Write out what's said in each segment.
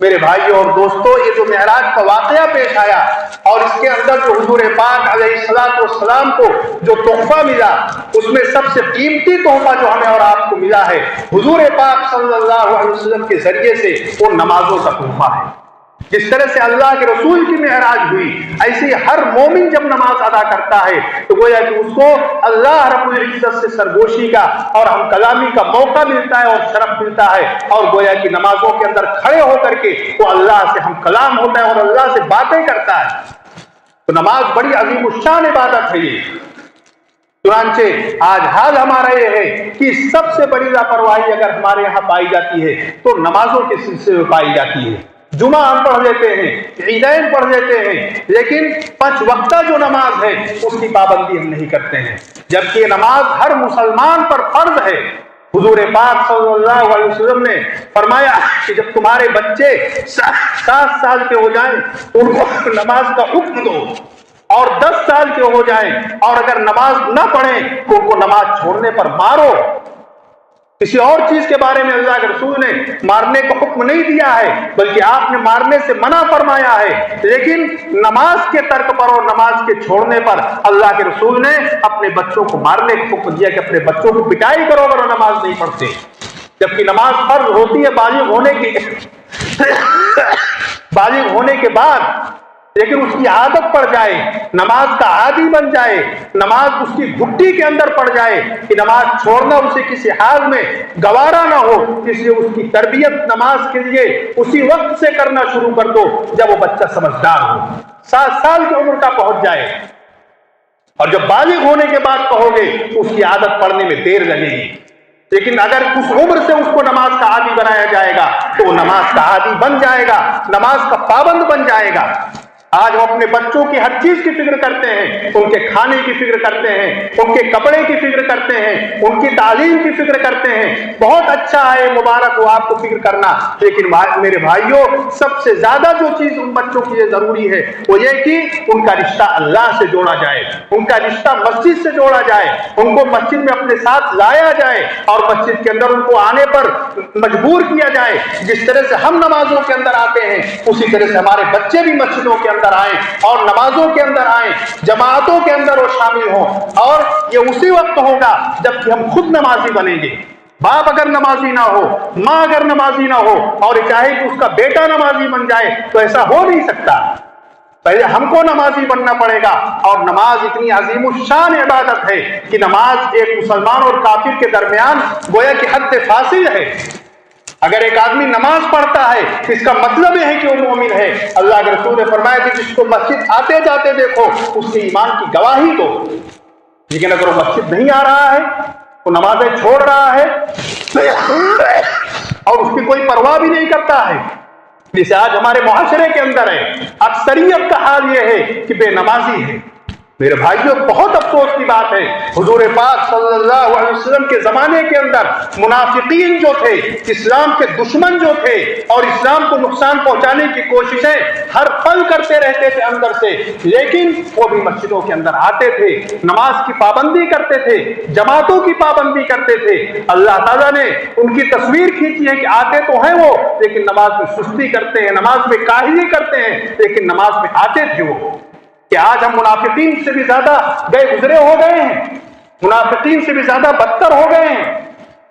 میرے بھائیوں اور دوستوں، یہ جو معراج کا واقعہ پیش آیا اور اس کے اندر جو حضور پاک علیہ الصلوۃ والسلام کو جو تحفہ ملا، اس میں سب سے قیمتی تحفہ جو ہمیں اور آپ کو ملا ہے حضور پاک صلی اللہ علیہ وسلم کے ذریعے سے، وہ نمازوں کا تحفہ ہے۔ جس طرح سے اللہ کے رسول کی معراج ہوئی، ایسے ہی ہر مومن جب نماز ادا کرتا ہے تو گویا کہ اس کو اللہ رب العزت سے سرگوشی کا اور ہم کلامی کا موقع ملتا ہے اور شرف ملتا ہے، اور گویا کہ نمازوں کے اندر کھڑے ہو کر کے وہ اللہ سے ہم کلام ہوتا ہے اور اللہ سے باتیں کرتا ہے۔ تو نماز بڑی عظیم الشان عبادت ہے یہ۔ چنانچہ آج حال ہمارا یہ ہے کہ سب سے بڑی لاپرواہی اگر ہمارے یہاں پائی جاتی ہے تو نمازوں کے سلسلے میں پائی جاتی ہے۔ جمعہ ہم پڑھ لیتے ہیں، عیدین پڑھ لیتے ہیں، لیکن 5 وقتہ جو نماز ہے اس کی پابندی ہم نہیں کرتے ہیں، جبکہ یہ نماز ہر مسلمان پر فرض ہے۔ حضور پاک صلی اللہ علیہ وسلم نے فرمایا کہ جب تمہارے بچے 7 سال کے ہو جائیں ان کو نماز کا حکم دو، اور 10 سال کے ہو جائیں اور اگر نماز نہ پڑھیں تو ان کو نماز چھوڑنے پر مارو۔ کسی اور چیز کے بارے میں اللہ کے رسول نے مارنے کا حکم نہیں دیا ہے، بلکہ آپ نے مارنے سے منع فرمایا ہے، لیکن نماز کے ترک پر اور نماز کے چھوڑنے پر اللہ کے رسول نے اپنے بچوں کو مارنے کا حکم دیا کہ اپنے بچوں کو پٹائی کرو اگر وہ نماز نہیں پڑھتے، جبکہ نماز فرض ہوتی ہے بالغ ہونے کے بعد، لیکن اس کی عادت پڑ جائے، نماز کا عادی بن جائے، نماز اس کی گھٹی کے اندر پڑ جائے کہ نماز چھوڑنا اسے کسی حال میں گوارا نہ ہو، اس لیے اس کی تربیت نماز کے لیے اسی وقت سے کرنا شروع کر دو جب وہ بچہ سمجھدار ہو، 7 سال کی عمر کا پہنچ جائے، اور جب بالغ ہونے کے بعد کہو گے تو اس کی عادت پڑنے میں دیر لگے گی۔ لیکن اگر اس عمر سے اس کو نماز کا عادی بنایا جائے گا تو وہ نماز کا عادی بن جائے گا، نماز کا پابند بن جائے گا۔ آج ہم اپنے بچوں کی ہر چیز کی فکر کرتے ہیں، ان کے کھانے کی فکر کرتے ہیں، ان کے کپڑے کی فکر کرتے ہیں، ان کی تعلیم کی فکر کرتے ہیں، بہت اچھا ہے، مبارک ہو آپ کو فکر کرنا، لیکن میرے بھائیوں سب سے زیادہ جو چیز ان بچوں کے لیے ضروری ہے وہ یہ کہ ان کا رشتہ اللہ سے جوڑا جائے، ان کا رشتہ مسجد سے جوڑا جائے، ان کو مسجد میں اپنے ساتھ لایا جائے اور مسجد کے اندر ان کو آنے پر مجبور کیا جائے۔ جس طرح سے ہم نمازوں کے اندر آتے ہیں اسی طرح سے ہمارے بچے بھی مسجدوں کے اندر آئیں اور نمازوں کے اندر آئیں، جماعتوں کے اندر وہ شامل ہوں، اور یہ اسی وقت ہوگا جب کہ ہم خود نمازی بنیں گے۔ باپ اگر نمازی نہ ہو، ماں اگر نمازی نہ ہو اور چاہے کہ اس کا بیٹا نمازی بن جائے تو ایسا ہو نہیں سکتا، پہلے ہم کو نمازی بننا پڑے گا۔ اور نماز اتنی عظیم الشان عبادت ہے کہ نماز ایک مسلمان اور کافر کے درمیان گویا کہ حد فاصل ہے۔ اگر ایک آدمی نماز پڑھتا ہے اس کا مطلب یہ ہے کہ وہ مومن ہے۔ اللہ کے رسول نے فرمایا کہ جس کو مسجد آتے جاتے دیکھو اس کے ایمان کی گواہی دو، لیکن اگر وہ مسجد نہیں آ رہا ہے، وہ نمازیں چھوڑ رہا ہے اور اس کی کوئی پرواہ بھی نہیں کرتا ہے، جسے آج ہمارے معاشرے کے اندر ہے، اکثریت کا حال یہ ہے کہ بے نمازی ہے۔ میرے بھائیوں بہت افسوس کی بات ہے، حضور پاک صلی اللہ علیہ وسلم کے زمانے کے اندر منافقین جو تھے، اسلام کے دشمن جو تھے اور اسلام کو نقصان پہنچانے کی کوششیں ہر پل کرتے رہتے تھے اندر سے، لیکن وہ بھی مسجدوں کے اندر آتے تھے، نماز کی پابندی کرتے تھے، جماعتوں کی پابندی کرتے تھے۔ اللہ تعالیٰ نے ان کی تصویر کھینچی ہے کہ آتے تو ہیں وہ لیکن نماز میں سستی کرتے ہیں، نماز میں کاہلی کرتے ہیں، لیکن نماز میں آتے تھے وہ۔ کہ آج ہم منافقین سے بھی زیادہ گئے گزرے ہو گئے ہیں، منافقین سے بھی زیادہ بدتر ہو گئے ہیں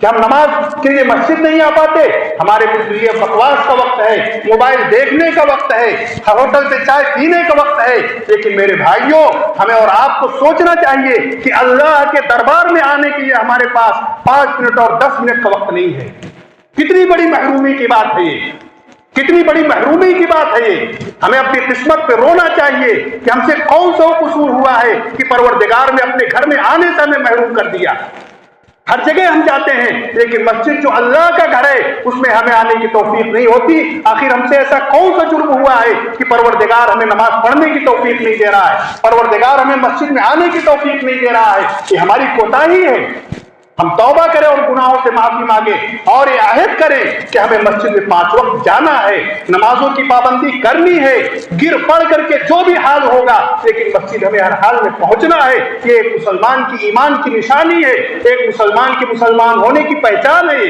کہ ہم نماز کے لیے مسجد نہیں آ پاتے، ہمارے لیے بکواس کا وقت ہے، موبائل دیکھنے کا وقت ہے، ہوٹل سے چائے پینے کا وقت ہے۔ لیکن میرے بھائیوں ہمیں اور آپ کو سوچنا چاہیے کہ اللہ کے دربار میں آنے کے لیے ہمارے پاس 5 منٹ اور 10 منٹ کا وقت نہیں ہے۔ کتنی بڑی محرومی کی بات ہے یہ، کتنی بڑی محرومی کی بات ہے یہ۔ ہمیں اپنی قسمت پہ رونا چاہیے کہ ہم سے کون سا قصور ہوا ہے کہ پروردگار نے اپنے گھر میں آنے سے ہمیں محروم کر دیا۔ ہر جگہ ہم جاتے ہیں لیکن مسجد جو اللہ کا گھر ہے اس میں ہمیں آنے کی توفیق نہیں ہوتی۔ آخر ہم سے ایسا کون سا جرم ہوا ہے کہ پروردگار ہمیں نماز پڑھنے کی توفیق نہیں دے رہا ہے، پروردگار ہمیں مسجد میں آنے کی توفیق نہیں دے رہا ہے؟ یہ ہماری کوتاہی ہے۔ ہم توبہ کریں اور گناہوں سے معافی مانگیں اور یہ عہد کریں کہ ہمیں مسجد میں 5 وقت جانا ہے، نمازوں کی پابندی کرنی ہے، گر پڑ کر کے جو بھی حال ہوگا، لیکن مسجد ہمیں ہر حال میں پہنچنا ہے۔ یہ ایک مسلمان کی ایمان کی نشانی ہے، ایک مسلمان کی مسلمان ہونے کی پہچان ہے۔